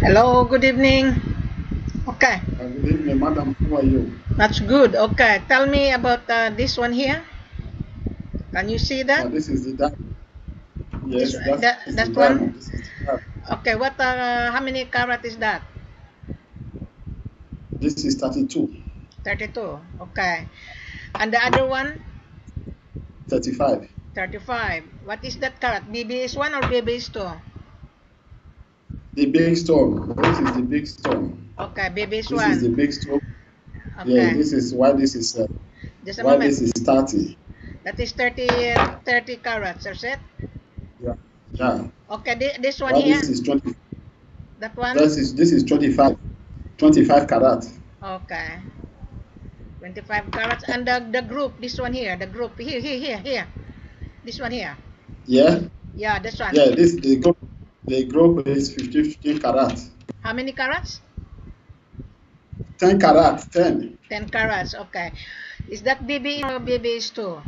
Hello, good evening. Okay, Good evening, madam. How are you? that's good. Okay, tell me about this one here. Can you see that? This is the diamond. This Yes, that that is the that one. diamond. This is the diamond. Okay, what? How many carat is that? This is 32, 32. Okay, and the other one, 35. 35. What is that carat? BB is one or BB is two? The big stone. This is the big stone. Okay, BB is This is the one. big stone. Yeah, Okay, this is why this is just a moment. 30. That is 30, 30 carats. Is it? Yeah. Yeah. Okay, this one Why here. this is 20. That one. This is 25. 25 karat. Okay. 25 carats and the group, this one here, the group here, this one here. Yeah. Yeah, this one. Yeah. This the group is 15 karat. How many carats? 10 karat. 10. 10 carats. Okay, is that BB or BB is 2?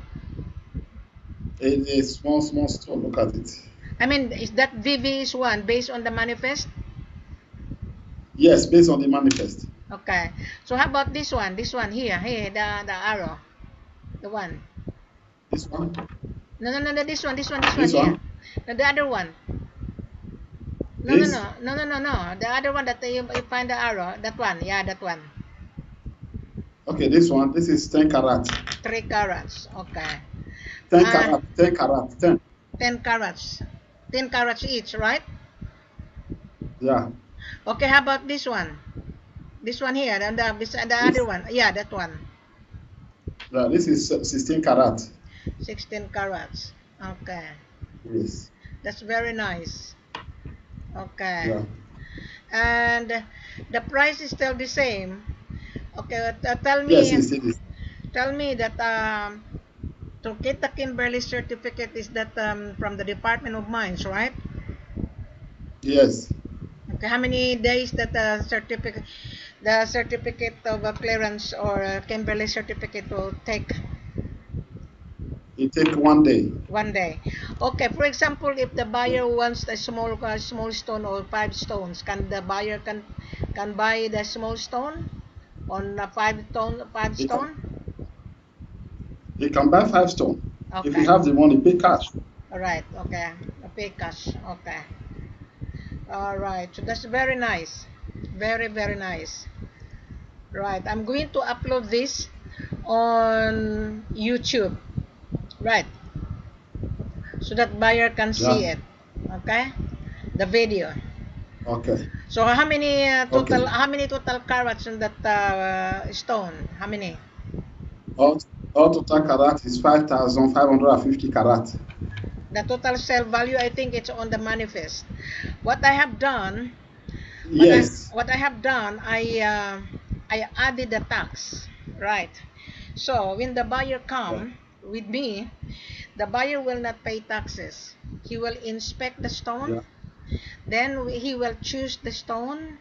It is small stone. Look at it. I mean, is that BB is 1 based on the manifest? Yes, based on the manifest. Okay, so how about this one here, the arrow, the one. This one. No, this one This here. one. No, the other one. No, no, This. no, no, no, no, no. The other one that you find the arrow, that one. Yeah, that one. Okay, this one. This is 10 karat. 3 carats. Okay. 10 Uh, karat. 10 karat. 10. 10 carats. 10 carats each, right? Yeah. Okay, how about this one? This one here, and the other This. one. Yeah, that one. Yeah. This is 16 karat. 16 carats. Okay. Yes. That's very nice. Okay. Yeah. And the price is still the same. Okay, Yes, it is. tell me that to get the Kimberly certificate is that from the Department of Mines, right? Yes. Okay, how many days that the certificate of clearance or Kimberly certificate will take? It take 1 day. 1 day. Okay, for example, if the Yeah. buyer wants a small stone or 5 stones, can the buyer can buy the small stone on a 5 He can, stone? he can buy 5 stone. If you Okay. have the money, pay cash. All right. Okay. A pay cash. Okay. All right. So that's very nice. Very nice. Right. I'm going to upload this on YouTube. Right. So that buyer can see Yeah. it. Okay. The video. Okay. So how many Okay. total carats in that stone? How many? All, all total karat is 5,550 karat. The total sale value, I think it's on the manifest. What I have done, Yes. what I have done, I added the tax, right? So when the buyer Yeah. come with me, the buyer will not pay taxes. He will inspect the stone, Yeah. then he will choose the stone.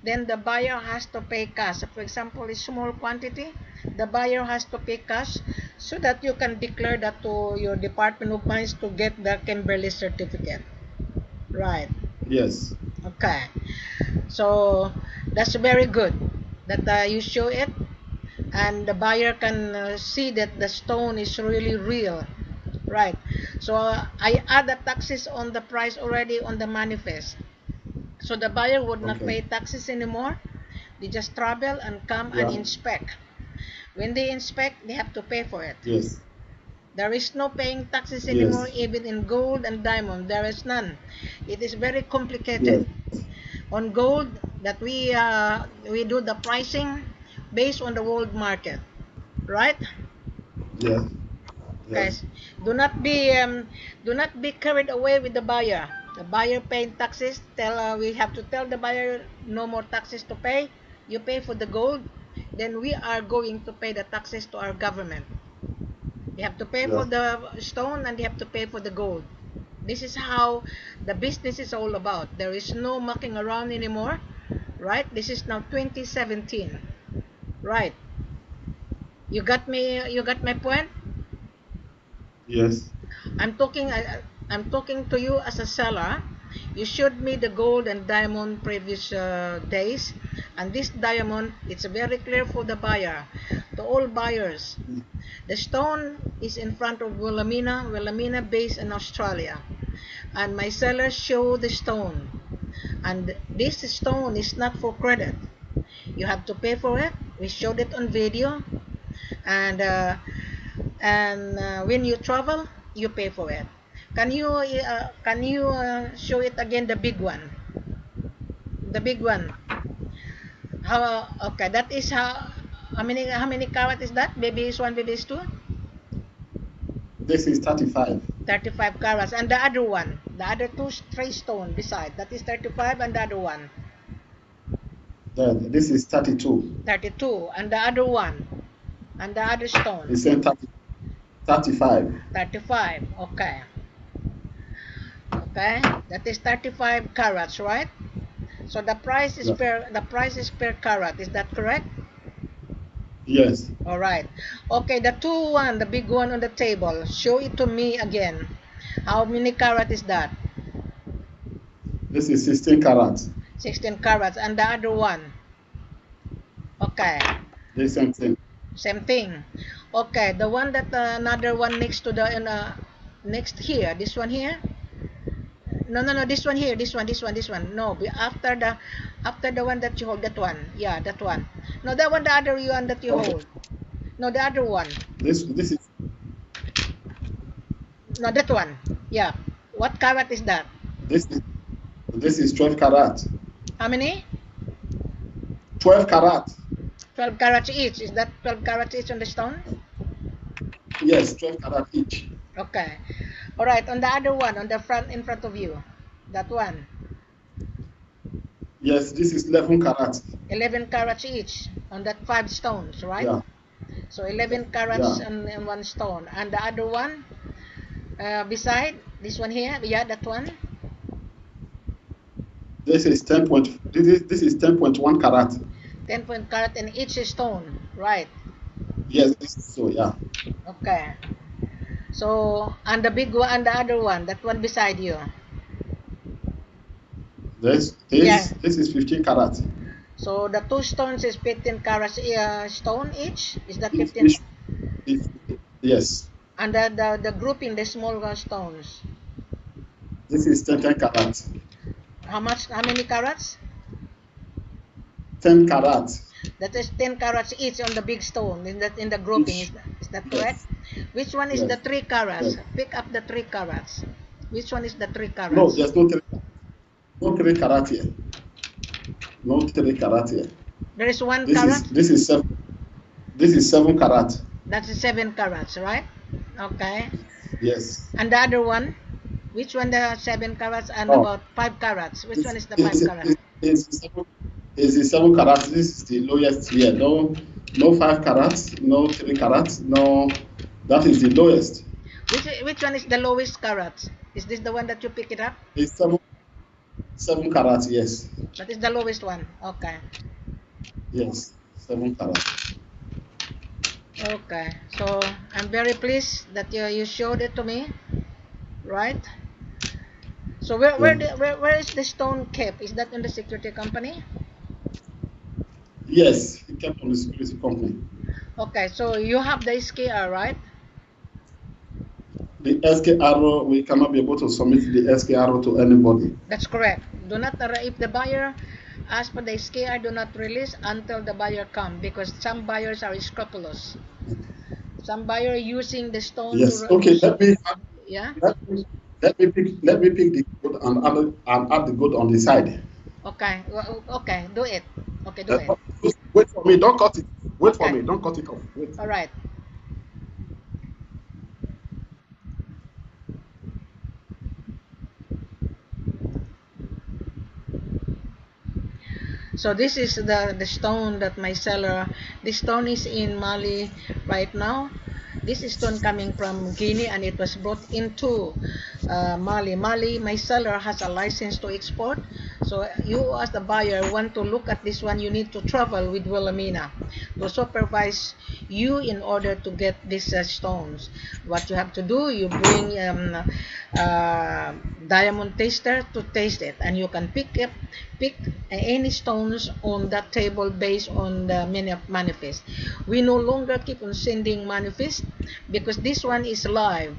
Then the buyer has to pay cash. For example, a small quantity, the buyer has to pay cash so that you can declare that to your Department of Mines to get the Kimberly certificate. Right. Yes. Okay. So that's very good that you show it and the buyer can see that the stone is really real. Right. So I add the taxes on the price already on the manifest. So the buyer would not Okay. pay taxes anymore. They just travel and come and Yeah. inspect. When they inspect, they have to pay for it. Yes. There is no paying taxes anymore, Yes. even in gold and diamond. There is none. It is very complicated. Yes. On gold, that we do the pricing based on the world market, right? Yes. Guys, Yes. do not be carried away with the buyer. The buyer paying taxes. We have to tell the buyer no more taxes to pay. You pay for the gold, then we are going to pay the taxes to our government. You have to pay for Yeah. the stone and you have to pay for the gold. This is how the business is all about. There is no mucking around anymore, right? This is now 2017, right? You got me. You got my point. Yes. I'm talking. I'm talking to you as a seller. You showed me the gold and diamond previous days, and this diamond, it's very clear for the buyer, to all buyers. The stone is in front of Wilhelmina based in Australia, and my seller showed the stone, and this stone is not for credit. You have to pay for it. We showed it on video, and when you travel, you pay for it. Can you show it again, the big one, the big one? How? Okay, that is how many carat is that? Baby is one, baby is two. This is 35. 35 carats, and the other one, the other two three stone beside, that is 35, and the other one Then this is 32. 32, and the other one, and the other stone The same 35. 35. Okay, okay, that is 35 carats, right? So the price is per carat, is that correct? Yes. All right. Okay, the the big one on the table, show it to me again. How many carat is that? This is 16 carats. 16 carats, and the other one? Okay, The same thing. same thing. Okay, the one that another one next to the next here, this one here. No, no, no, this one here, this one. No, after the one that you hold, that one. Yeah, that one. No, that one, the other one that you hold. No, the other one. This is No, that one. Yeah. What carat is that? this is 12 carats. How many? 12 carats. 12 carats each. Is that 12 carats each on the stone? Yes, 12 carats each. Okay. All right. On the other one, on the front, in front of you, that one. Yes, this is 11 carats. 11 carats each on that 5 stones, right? Yeah. So 11 carats Yeah. on one stone, and the other one beside this one here. Yeah, that one. This is 10.1 carat. 10 point carat in each stone, right? Yes, this is so, yeah. Okay. So, and the big one and the other one, that one beside you. This Yeah. this is 15 carats. So the 2 stones is 15 carats stone each. Is that If- 15? if- yes. And the grouping, the small stones. This is 10 carats. How much? How many carats? 10 carats. That is 10 carats each on the big stone in the grouping. Each. Is that Yes. correct? Which one is Yes. the 3 carats? Yes. Pick up the 3 carats. Which one is the 3 carats? No, there's no 3 carats here. No 3 carats here. There is 1 This carat. is 7. This is 7 carats. That's 7 carats, right? Okay. Yes. And the other one? Which one the 7 carats and Oh. about 5 carats? Which one is the 5 carats? It's 7 carats. This is the lowest here. No 5 carats. No 3 carats. No, that is the lowest. Which one is the lowest carats? Is this the one that you pick it up? It's 7 carats. Yes. That is the lowest one. Okay. Yes. 7 carats. Okay. So I'm very pleased that you showed it to me, right? So where is the stone kept? Is that in the security company? Yes, it kept on the security company. Okay. So you have the SKR, right? The SKR, we cannot be able to submit the SKR to anybody. That's correct. Do not if the buyer asks for the SKR, do not release until the buyer come, because some buyers are scrupulous. Some buyer using the stone. Yes. To Okay. Yeah. Let me pick the gold and add the gold on the side. Okay. Okay. Do it. Okay. Do it. Wait for me. Don't cut it. Wait for Okay. me. Don't cut it off. Wait. All right. So this is the stone that my seller. This stone is in Mali right now. This is stone coming from Guinea, and it was brought into Mali, my seller has a license to export. So you as the buyer want to look at this one, you need to travel with Wilhelmina to supervise you in order to get these stones. What you have to do, you bring diamond taster to taste it, and you can pick any stones on that table based on the manifest. We no longer keep on sending manifest because this one is live.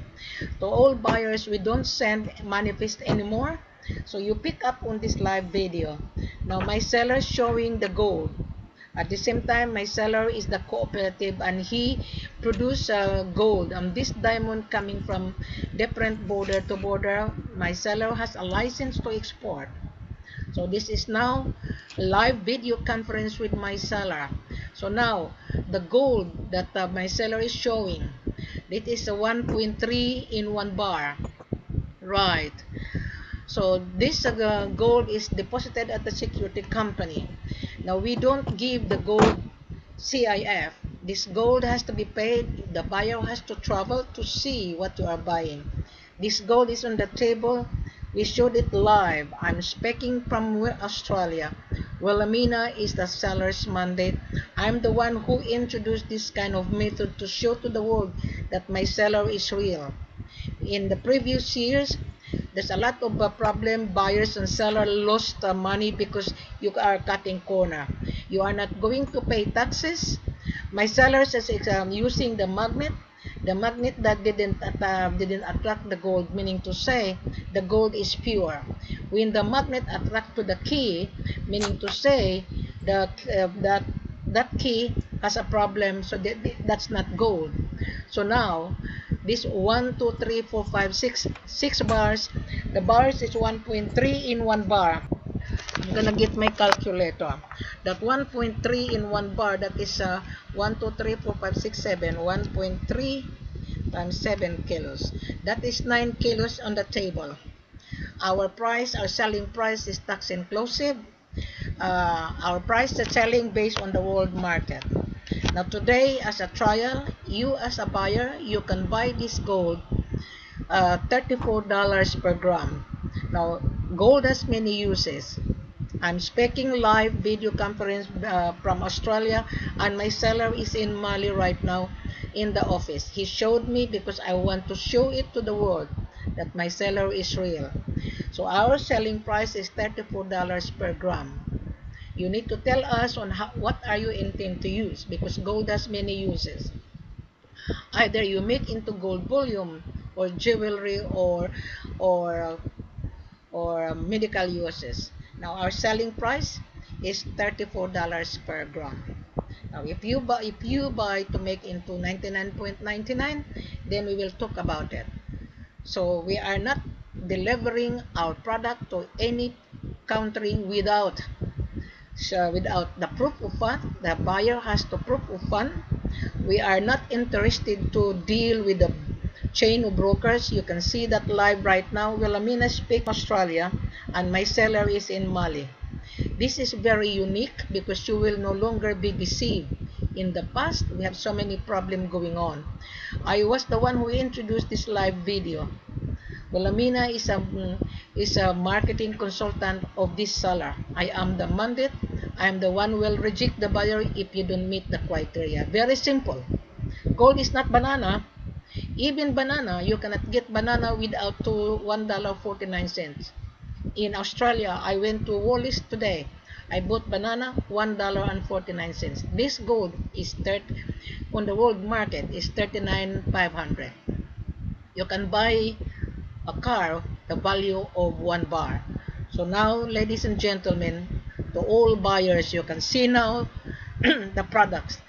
To all buyers, we don't send manifest anymore. So you pick up on this live video. Now my seller showing the gold. At the same time, my seller is the cooperative and he produce gold. This diamond coming from different border to border. My seller has a license to export. So this is now a live video conference with my seller. So now the gold that my seller is showing, it is a 1.3 in 1 bar. Right. So this gold is deposited at the security company. Now we don't give the gold CIF. This gold has to be paid. The buyer has to travel to see what you are buying. This gold is on the table. We showed it live. I'm speaking from Australia. Wilhelmina is the seller's mandate. I'm the one who introduced this kind of method to show to the world that my seller is real. In the previous years, there's a lot of problem. Buyers and seller lost money because you are cutting corner. You are not going to pay taxes. My sellers is using the magnet that didn't attract the gold, meaning to say the gold is pure. When the magnet attract to the key, meaning to say the that key has a problem, so that's not gold. So now this 6 bars, the bars is 1.3 in 1 bar. I'm gonna get my calculator. That 1.3 in 1 bar, that is 1 2 3 4 5 6 7 1.3 times 7 kilos. That is 9 kilos on the table. Our selling price is tax inclusive. Our price is selling based on the world market. Now today, as a trial, you as a buyer, you can buy this gold $34 per gram. Now gold has many uses. I'm speaking live video conference from Australia, and my seller is in Mali right now in the office. He showed me because I want to show it to the world that my seller is real. So our selling price is $34 per gram. You need to tell us on what are you intend to use, because gold has many uses. Either you make into gold bullion or jewelry or medical uses. Now our selling price is $34 per gram. Now if you buy to make into 99.99, then we will talk about it. So we are not delivering our product to any country without the proof of fund. The buyer has to proof of fund. We are not interested to deal with the chain of brokers. You can see that live right now. Wilhelmina speaks Australia and my seller is in Mali. This is very unique because you will no longer be deceived. In the past, we have so many problems going on. I was the one who introduced this live video. Wilhelmina is a marketing consultant of this seller. I am the mandate. I am the one who will reject the buyer if you don't meet the criteria. Very simple. Gold is not banana. Even banana, you cannot get banana without $1.49. In Australia, I went to Wallis today. I bought banana $1.49. This gold is on the world market is $39,500. You can buy a car the value of 1 bar. So now, ladies and gentlemen, to all buyers, you can see now the products.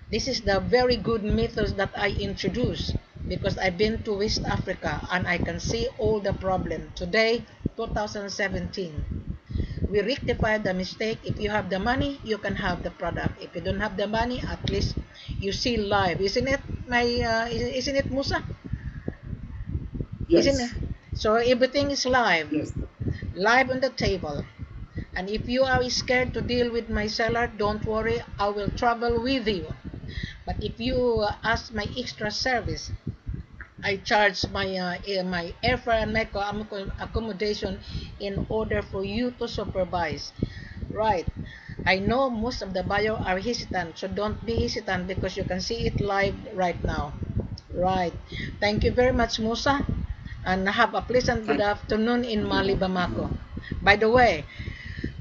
This is the very good methods that I introduced because I've been to West Africa and I can see all the problem. Today, 2017, we rectify the mistake. If you have the money, you can have the product. If you don't have the money, at least you see live. Isn't it, isn't it, Musa? Yes. Isn't it? So everything is live. Yes. Live on the table. And if you are scared to deal with my seller, don't worry, I will travel with you. But if you ask my extra service, I charge my airfare and my accommodation in order for you to supervise. Right. I know most of the buyer are hesitant, so don't be hesitant because you can see it live right now. Right. Thank you very much, Musa, and have a pleasant good Thank afternoon in you. Mali, Bamako. By the way,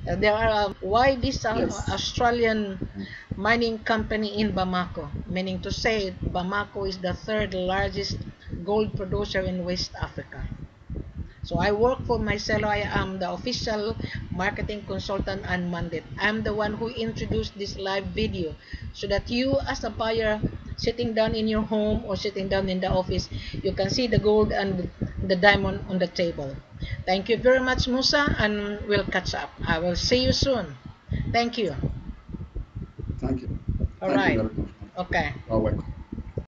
there are why this Yes. Australian mining company in Bamako, meaning to say Bamako is the third largest gold producer in West Africa. So I work for myself. I am the official marketing consultant and mandate. I'm the one who introduced this live video so that you as a buyer sitting down in your home or sitting down in the office, you can see the gold and the diamond on the table. Thank you very much, Musa, and we'll catch up. I will see you soon. Thank you. Thank you. All Thank you right. very much. Okay. You're welcome.